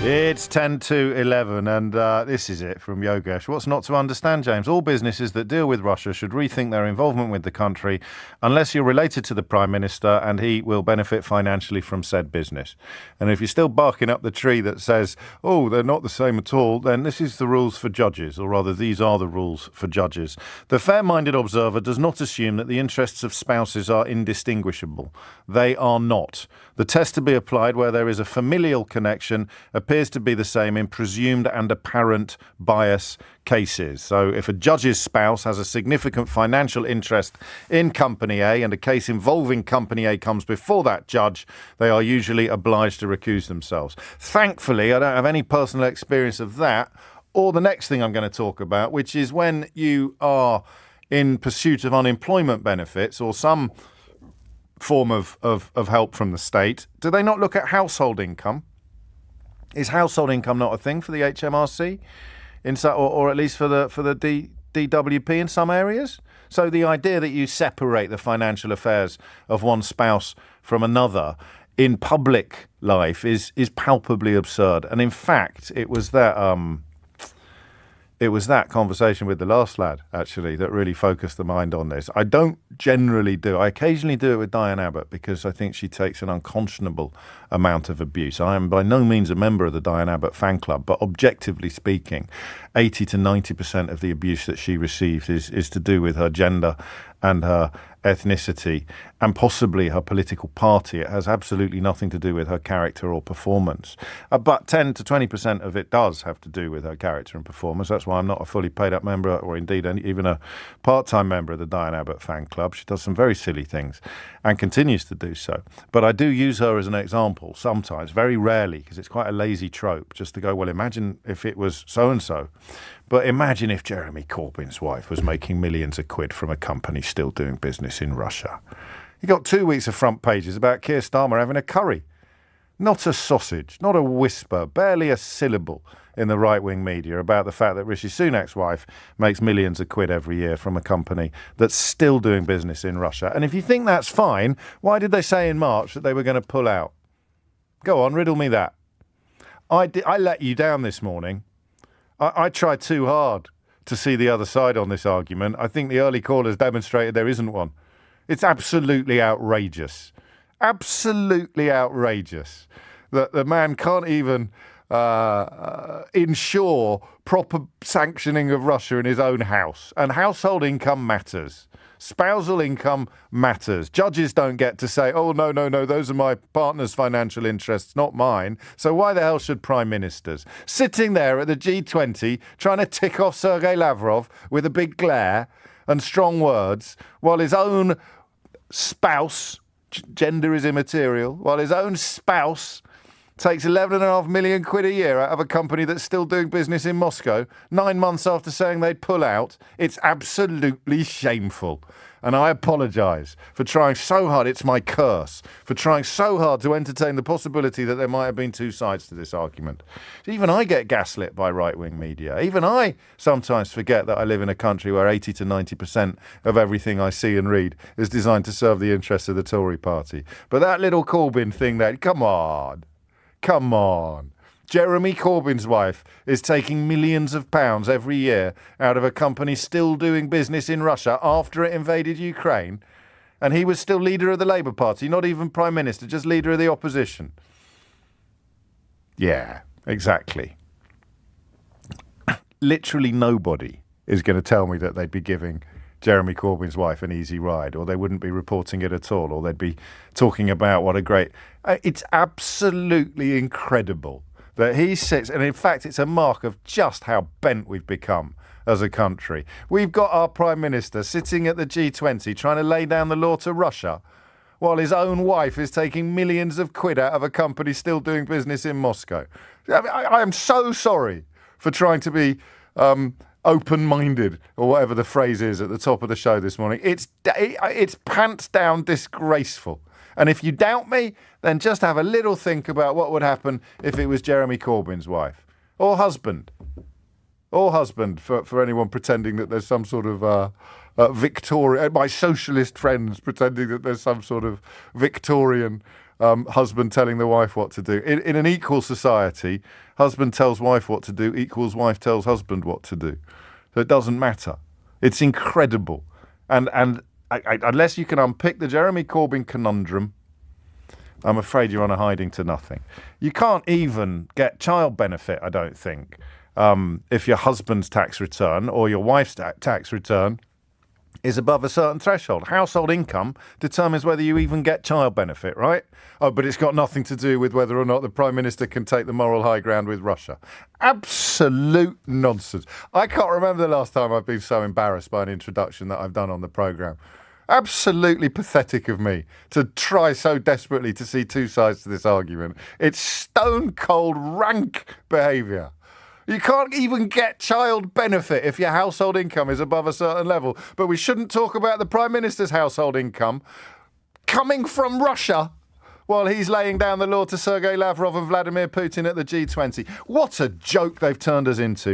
It's 10 to 11, and this is it from Yogesh. What's not to understand, James? All businesses that deal with Russia should rethink their involvement with the country unless you're related to the Prime Minister and he will benefit financially from said business. And if you're still barking up the tree that says, oh, they're not the same at all, then this is the rules for judges, or rather, these are the rules for judges. The fair-minded observer does not assume that the interests of spouses are indistinguishable. They are not. The test to be applied where there is a familial connection appears to be the same in presumed and apparent bias cases. So if a judge's spouse has a significant financial interest in Company A and a case involving Company A comes before that judge, they are usually obliged to recuse themselves. Thankfully, I don't have any personal experience of that or the next thing I'm going to talk about, which is when you are in pursuit of unemployment benefits or some form of help from the state, do they not look at household income? Is household income not a thing for the HMRC, or at least for the DWP in some areas? So the idea that you separate the financial affairs of one spouse from another in public life is palpably absurd. And in fact, it was that conversation with the last lad, actually, that really focused the mind on this. I don't generally do. I occasionally do it with Diane Abbott because I think she takes an unconscionable amount of abuse. I am by no means a member of the Diane Abbott fan club, but objectively speaking, 80 to 90% of the abuse that she receives is to do with her gender and her ethnicity and possibly her political party. It has absolutely nothing to do with her character or performance. But 10 to 20% of it does have to do with her character and performance. That's why I'm not a fully paid up member or indeed even a part-time member of the Diane Abbott fan club. She does some very silly things and continues to do so. But I do use her as an example sometimes, very rarely, because it's quite a lazy trope, just to go, well, imagine if it was so-and-so. But imagine if Jeremy Corbyn's wife was making millions of quid from a company still doing business in Russia. You got 2 weeks of front pages about Keir Starmer having a curry. Not a sausage, not a whisper, barely a syllable in the right-wing media about the fact that Rishi Sunak's wife makes millions of quid every year from a company that's still doing business in Russia. And if you think that's fine, why did they say in March that they were going to pull out? Go on, riddle me that. I let you down this morning. I tried too hard to see the other side on this argument. I think the early callers demonstrated there isn't one. It's absolutely outrageous. Absolutely outrageous that the man can't even ensure proper sanctioning of Russia in his own house. And household income matters. Spousal income matters. Judges don't get to say, oh, no, those are my partner's financial interests, not mine. So why the hell should prime ministers? Sitting there at the G20 trying to tick off Sergei Lavrov with a big glare and strong words while his own spouse, gender is immaterial, while his own spouse takes 11.5 million quid a year out of a company that's still doing business in Moscow 9 months after saying they'd pull out. It's absolutely shameful. And I apologise for trying so hard, it's my curse, for trying so hard to entertain the possibility that there might have been two sides to this argument. Even I get gaslit by right-wing media. Even I sometimes forget that I live in a country where 80 to 90% of everything I see and read is designed to serve the interests of the Tory party. But that little Corbyn thing there, come on. Jeremy Corbyn's wife is taking millions of pounds every year out of a company still doing business in Russia after it invaded Ukraine. And he was still leader of the Labour Party, not even Prime Minister, just leader of the opposition. Yeah, exactly. Literally nobody is going to tell me that they'd be giving Jeremy Corbyn's wife an easy ride, or they wouldn't be reporting it at all, or they'd be talking about what a great... It's absolutely incredible that he sits, and in fact it's a mark of just how bent we've become as a country. We've got our Prime Minister sitting at the G20 trying to lay down the law to Russia, while his own wife is taking millions of quid out of a company still doing business in Moscow. I am so sorry for trying to be... open-minded, or whatever the phrase is at the top of the show this morning. It's pants down disgraceful. And if you doubt me, then just have a little think about what would happen if it was Jeremy Corbyn's wife. Or husband. For anyone pretending that there's some sort of Victorian... My socialist friends pretending that there's some sort of Victorian husband telling the wife what to do. In an equal society, husband tells wife what to do equals wife tells husband what to do. So it doesn't matter. It's incredible. And unless you can unpick the Jeremy Corbyn conundrum, I'm afraid you're on a hiding to nothing. You can't even get child benefit, I don't think, if your husband's tax return or your wife's tax return is above a certain threshold. Household income determines whether you even get child benefit, right? Oh, but it's got nothing to do with whether or not the Prime Minister can take the moral high ground with Russia. Absolute nonsense. I can't remember the last time I've been so embarrassed by an introduction that I've done on the programme. Absolutely pathetic of me to try so desperately to see two sides to this argument. It's stone cold rank behaviour. You can't even get child benefit if your household income is above a certain level. But we shouldn't talk about the Prime Minister's household income coming from Russia while he's laying down the law to Sergei Lavrov and Vladimir Putin at the G20. What a joke they've turned us into.